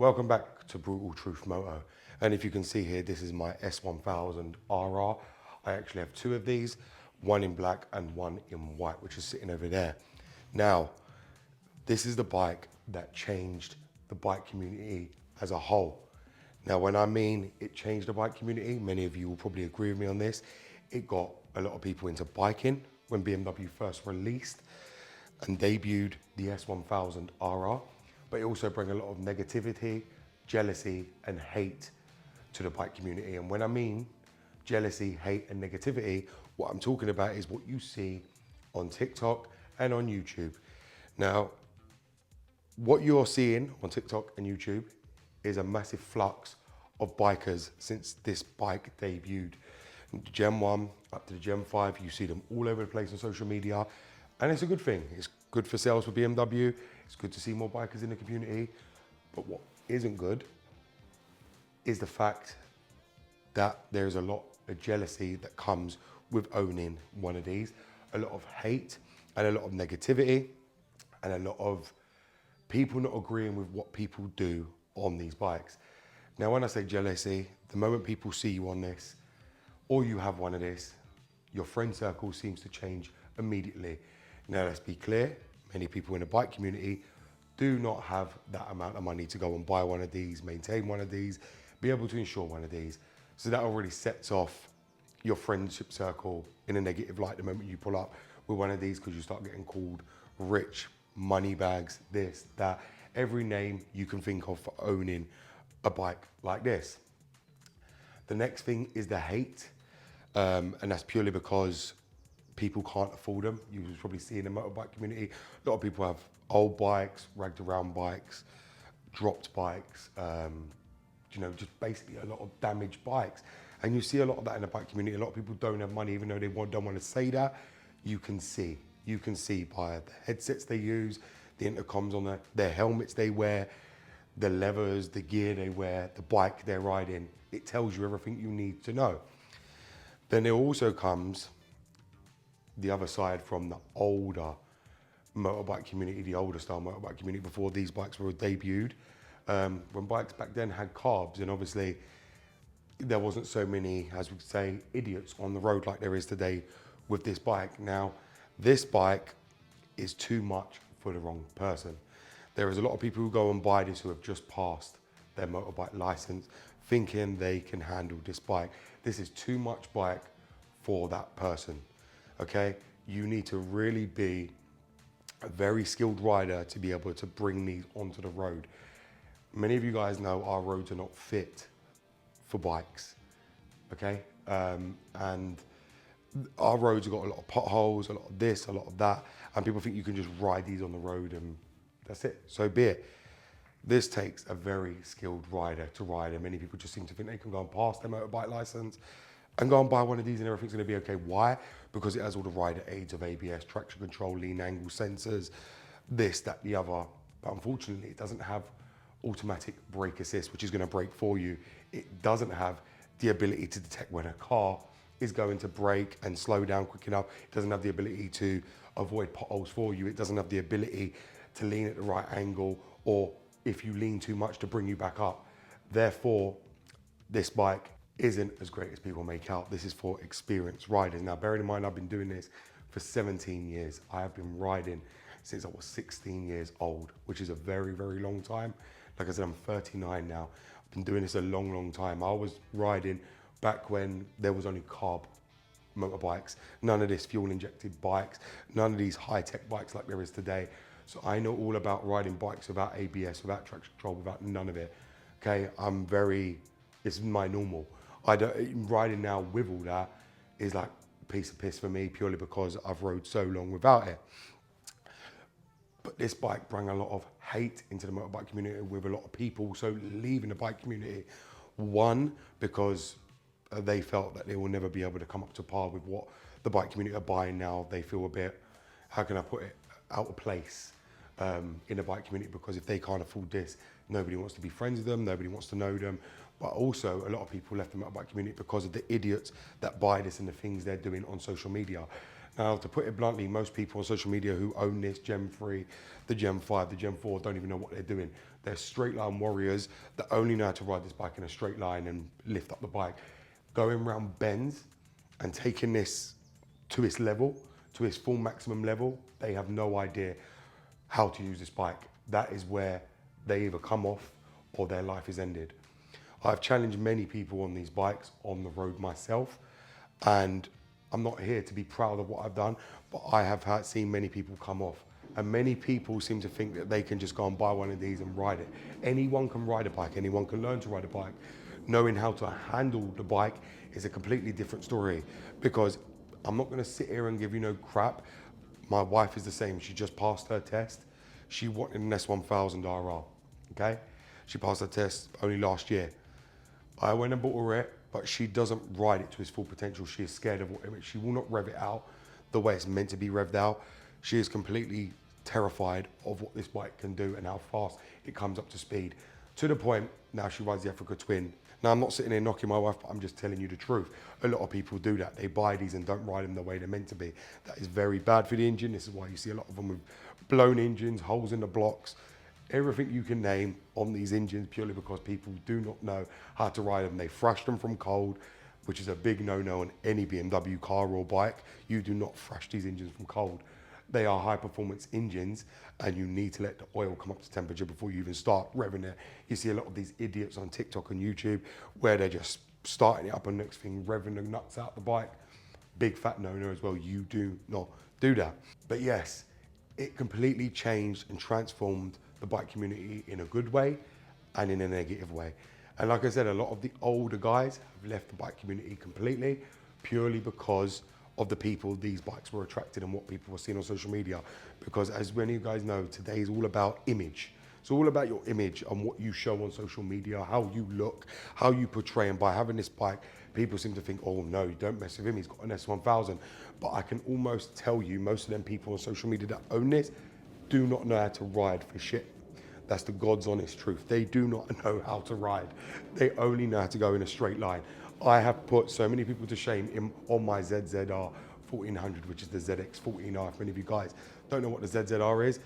Welcome back to Brutal Truth Moto. And if you can see here, this is my S1000Rr. I actually have two of these, one in black and one in white, which is sitting over there. Now, this is the bike that changed the bike community as a whole. Now, when I mean it changed the bike community, many of you will probably agree with me on this. It got a lot of people into biking when BMW first released and debuted the S1000Rr, but it also brought a lot of negativity, jealousy, and hate to the bike community. And when I mean jealousy, hate, and negativity, what I'm talking about is what you see on TikTok and on YouTube. Now, what you're seeing on TikTok and YouTube is a massive flux of bikers since this bike debuted. Gen 1 up to the Gen 5, you see them all over the place on social media, and it's a good thing. It's good for sales for BMW. It's good to see more bikers in the community. But what isn't good is the fact that there's a lot of jealousy that comes with owning one of these, a lot of hate and a lot of negativity and a lot of people not agreeing with what people do on these bikes. Now, when I say jealousy, the moment people see you on this or you have one of this, your friend circle seems to change immediately. Now, let's be clear, many people in the bike community do not have that amount of money to go and buy one of these, maintain one of these, be able to insure one of these. So that already sets off your friendship circle in a negative light the moment you pull up with one of these, because you start getting called rich, money bags, this, that, every name you can think of for owning a bike like this. The next thing is the hate, and that's purely because people can't afford them. You probably see in the motorbike community, a lot of people have old bikes, ragged around bikes, dropped bikes, just basically a lot of damaged bikes. And you see a lot of that in the bike community. A lot of people don't have money, even though they don't want to say that. You can see by the headsets they use, the intercoms on their helmets they wear, the levers, the gear they wear, the bike they're riding. It tells you everything you need to know. Then there also comes the other side from the older motorbike community, the older style motorbike community before these bikes were debuted. When bikes back then had carbs, and obviously there wasn't so many, as we say, idiots on the road like there is today with this bike. Now, this bike is too much for the wrong person. There is a lot of people who go and buy this who have just passed their motorbike license thinking they can handle this bike. This is too much bike for that person, okay? You need to really be a very skilled rider to be able to bring these onto the road. Many of you guys know our roads are not fit for bikes, okay? And our roads have got a lot of potholes, a lot of this, a lot of that, and people think you can just ride these on the road and that's it, so be it. This takes a very skilled rider to ride, and many people just seem to think they can go and pass their motorbike license and go and buy one of these and everything's gonna be okay. Why? Because it has all the rider aids of ABS, traction control, lean angle sensors, this, that, the other. But unfortunately, it doesn't have automatic brake assist, which is gonna brake for you. It doesn't have the ability to detect when a car is going to brake and slow down quick enough. It doesn't have the ability to avoid potholes for you. It doesn't have the ability to lean at the right angle, or if you lean too much, to bring you back up. Therefore, this bike isn't as great as people make out. This is for experienced riders. Now, bearing in mind, I've been doing this for 17 years. I have been riding since I was 16 years old, which is a very, very long time. Like I said, I'm 39 now. I've been doing this a long, long time. I was riding back when there was only carb motorbikes, none of this fuel injected bikes, none of these high-tech bikes like there is today. So I know all about riding bikes without ABS, without traction control, without none of it. Okay, it's my normal. Riding now with all that is like a piece of piss for me, purely because I've rode so long without it. But this bike brought a lot of hate into the motorbike community, with a lot of people also leaving the bike community. One, because they felt that they will never be able to come up to par with what the bike community are buying now. They feel a bit, how can I put it, out of place in the bike community, because if they can't afford this, nobody wants to be friends with them, nobody wants to know them. But also, a lot of people left the motorbike community because of the idiots that buy this and the things they're doing on social media. Now, to put it bluntly, most people on social media who own this Gen 3, the Gen 5, the Gen 4 don't even know what they're doing. They're straight line warriors that only know how to ride this bike in a straight line and lift up the bike. Going around bends and taking this to its level, to its full maximum level, they have no idea how to use this bike. That is where they either come off or their life is ended. I've challenged many people on these bikes on the road myself, and I'm not here to be proud of what I've done, but I have seen many people come off. And many people seem to think that they can just go and buy one of these and ride it. Anyone can ride a bike, anyone can learn to ride a bike. Knowing how to handle the bike is a completely different story, because I'm not gonna sit here and give you no crap. My wife is the same, she just passed her test. She wanted an S1000Rr, okay? She passed her test only last year. I went and bought her it, but she doesn't ride it to its full potential. She is scared of what she will not rev it out the way it's meant to be revved out. She is completely terrified of what this bike can do and how fast it comes up to speed. To the point, now she rides the Africa Twin. Now, I'm not sitting here knocking my wife, but I'm just telling you the truth. A lot of people do that. They buy these and don't ride them the way they're meant to be. That is very bad for the engine. This is why you see a lot of them with blown engines, holes in the blocks, everything you can name on these engines, purely because people do not know how to ride them. They thrash them from cold, which is a big no-no on any BMW car or bike. You do not thrash these engines from cold. They are high performance engines, and you need to let the oil come up to temperature before you even start revving it. You see a lot of these idiots on TikTok and YouTube where they're just starting it up and next thing revving the nuts out the bike. Big fat no-no as well. You do not do that. But yes, it completely changed and transformed the bike community in a good way and in a negative way. And like I said, a lot of the older guys have left the bike community completely, purely because of the people these bikes were attracted and what people were seeing on social media. Because as many of you guys know, today is all about image. It's all about your image and what you show on social media, how you look, how you portray. And by having this bike, people seem to think, oh no, don't mess with him, he's got an S1000. But I can almost tell you, most of them people on social media that own this do not know how to ride for shit. That's the God's honest truth. They do not know how to ride. They only know how to go in a straight line. I have put so many people to shame on my ZZR 1400, which is the ZX14R. If many of you guys don't know what the ZZR is,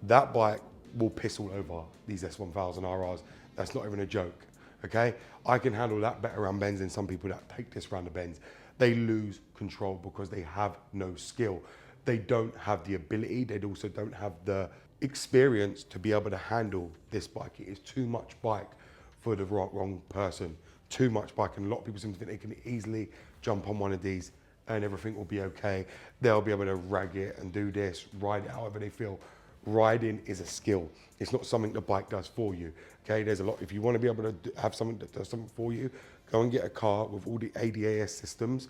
that bike will piss all over these S1000Rrs. That's not even a joke, okay? I can handle that better around bends than some people that take this around the bends. They lose control because they have no skill. They don't have the ability. They also don't have the experience to be able to handle this bike. It is too much bike for the wrong person. Too much bike, and a lot of people seem to think they can easily jump on one of these and everything will be okay. They'll be able to rag it and do this, ride it however they feel. Riding is a skill. It's not something the bike does for you. Okay, there's a lot. If you want to be able to have something that does something for you, go and get a car with all the ADAS systems,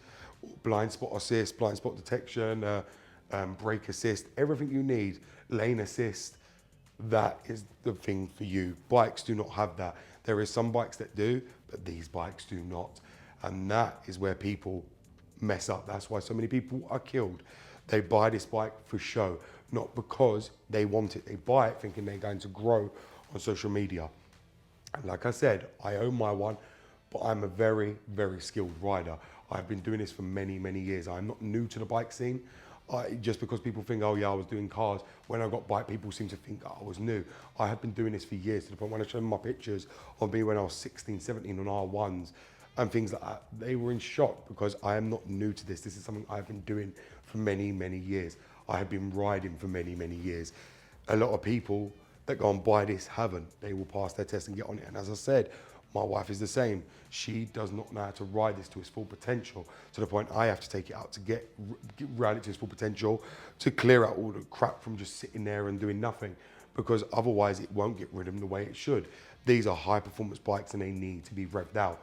blind spot assist, blind spot detection, brake assist, everything you need, lane assist. That is the thing for you. Bikes do not have that. There is some bikes that do, but these bikes do not. And that is where people mess up. That's why so many people are killed. They buy this bike for show, not because they want it. They buy it thinking they're going to grow on social media. And like I said, I own my one, but I'm a very, very skilled rider. I've been doing this for many, many years. I'm not new to the bike scene. Just because people think, oh yeah, I was doing cars. When I got bike, people seem to think I was new. I have been doing this for years, to the point when I show them my pictures of me when I was 16, 17 on R1s and things like that, they were in shock because I am not new to this. This is something I've been doing for many, many years. I have been riding for many, many years. A lot of people that go and buy this haven't. They will pass their test and get on it. And as I said, my wife is the same. She does not know how to ride this to its full potential, to the point I have to take it out to get ride it to its full potential, to clear out all the crap from just sitting there and doing nothing, because otherwise it won't get rid of them the way it should. These are high performance bikes and they need to be revved out.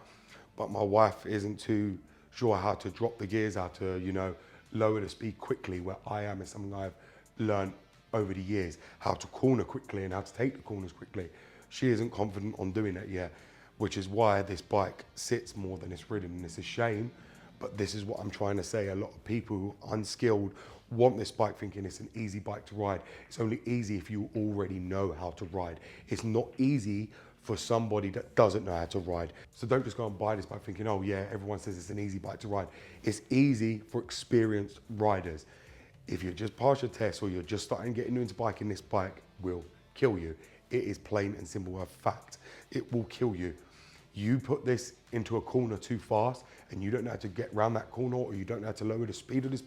But my wife isn't too sure how to drop the gears, how to, you know, lower the speed quickly, where I am. Is something I've learned over the years, how to corner quickly and how to take the corners quickly. She isn't confident on doing that yet, which is why this bike sits more than it's ridden. And it's a shame, but this is what I'm trying to say. A lot of people who are unskilled want this bike thinking it's an easy bike to ride. It's only easy if you already know how to ride. It's not easy for somebody that doesn't know how to ride. So don't just go and buy this bike thinking, oh yeah, everyone says it's an easy bike to ride. It's easy for experienced riders. If you just pass your test or you're just starting getting into biking, this bike will kill you. It is plain and simple a fact. It will kill you. You put this into a corner too fast and you don't know how to get around that corner, or you don't know how to lower the speed of this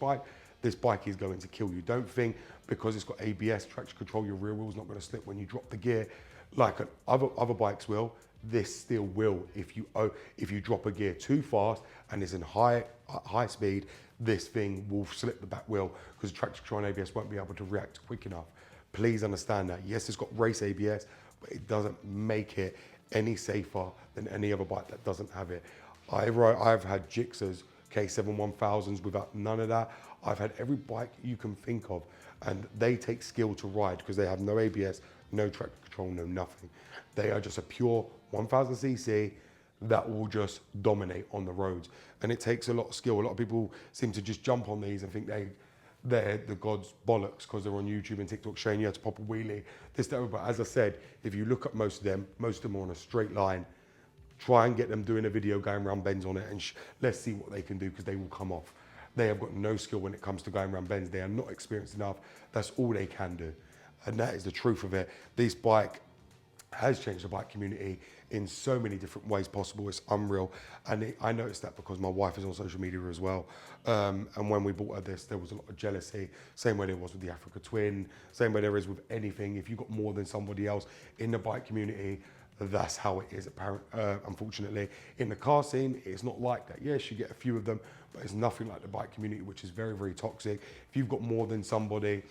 bike is going to kill you. Don't think because it's got ABS, traction control, your rear wheel's not going to slip when you drop the gear like other bikes will. This still will. If you drop a gear too fast and it's in high speed, this thing will slip the back wheel because traction control and ABS won't be able to react quick enough. Please understand that. Yes, it's got race ABS, but it doesn't make it any safer than any other bike that doesn't have it. I've had Gixxers, K7 1000s without none of that. I've had every bike you can think of, and they take skill to ride because they have no ABS, no traction control, no nothing. They are just a pure 1000cc that will just dominate on the roads. And it takes a lot of skill. A lot of people seem to just jump on these and think they're the god's bollocks because they're on YouTube and TikTok showing you how to pop a wheelie, this, that. But as I said, if you look at most of them are on a straight line. Try and get them doing a video going around bends on it, and let's see what they can do, because they will come off. They have got no skill when it comes to going around bends. They are not experienced enough. That's all they can do. And that is the truth of it. This bike has changed the bike community in so many different ways possible. It's unreal. And I noticed that because my wife is on social media as well. And when we bought her this, there was a lot of jealousy. Same way there was with the Africa Twin. Same way there is with anything. If you've got more than somebody else in the bike community, that's how it is, unfortunately. In the car scene, it's not like that. Yes, you get a few of them, but it's nothing like the bike community, which is very, very toxic. If you've got more than somebody,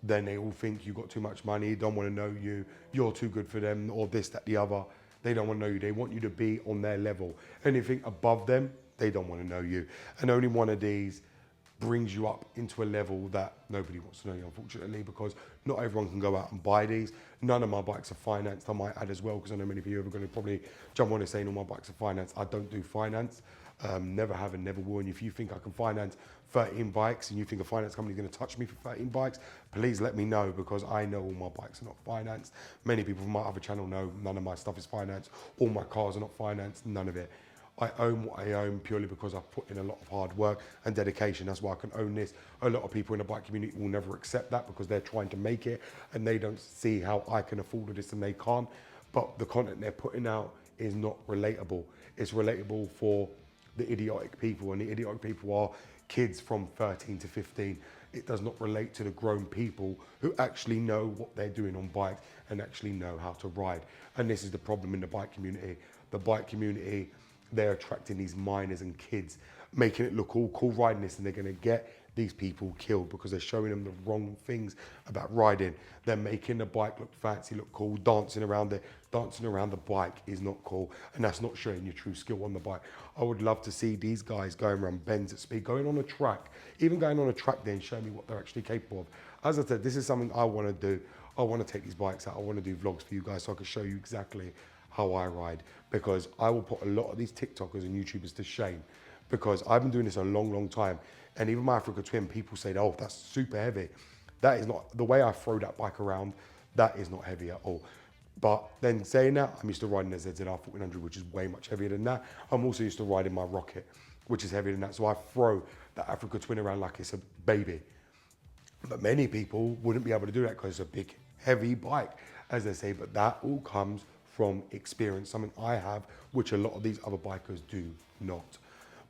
then they all think you've got too much money, don't want to know you, you're too good for them, or this, that, the other. They don't want to know you. They want you to be on their level. Anything above them, they don't want to know you. And only one of these brings you up into a level that nobody wants to know you, unfortunately, because not everyone can go out and buy these. None of my bikes are financed, I might add as well, because I know many of you are going to probably jump on and saying all my bikes are financed. I don't do finance, never have and never will. And if you think I can finance 13 bikes and you think a finance company is going to touch me for 13 bikes, please let me know, because I know all my bikes are not financed. Many people from my other channel know none of my stuff is financed. All my cars are not financed, none of it. I own what I own purely because I've put in a lot of hard work and dedication. That's why I can own this. A lot of people in the bike community will never accept that because they're trying to make it and they don't see how I can afford this and they can't. But the content they're putting out is not relatable. It's relatable for the idiotic people, and the idiotic people are kids from 13 to 15. It does not relate to the grown people who actually know what they're doing on bikes and actually know how to ride. And this is the problem in the bike community. The bike community, they're attracting these minors and kids, making it look all cool riding this, and they're going to get these people killed because they're showing them the wrong things about riding. They're making the bike look fancy, look cool, dancing around it. Dancing around the bike is not cool, and that's not showing your true skill on the bike. I would love to see these guys going around bends at speed, going on a track, even going on a track there and show me what they're actually capable of. As I said, this is something I want to do. I want to take these bikes out. I want to do vlogs for you guys so I can show you exactly how I ride, because I will put a lot of these TikTokers and YouTubers to shame, because I've been doing this a long, long time. And even my Africa Twin, people say, oh, that's super heavy. That is not, the way I throw that bike around, that is not heavy at all. But then saying that, I'm used to riding a ZZR 1400, which is way much heavier than that. I'm also used to riding my Rocket, which is heavier than that. So I throw that Africa Twin around like it's a baby. But many people wouldn't be able to do that because it's a big, heavy bike, as they say. But that all comes from experience, something I have, which a lot of these other bikers do not.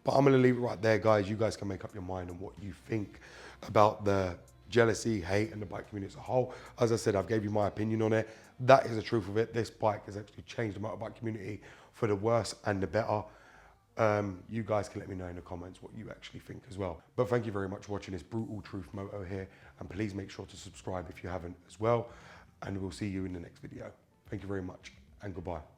But I'm gonna leave it right there, guys. You guys can make up your mind on what you think about the jealousy, hate, and the bike community as a whole. As I said, I've gave you my opinion on it. That is the truth of it. This bike has actually changed the motorbike community for the worse and the better. You guys can let me know in the comments what you actually think as well. But thank you very much for watching this Brutal Truth Moto here. And please make sure to subscribe if you haven't as well. And we'll see you in the next video. Thank you very much, and goodbye.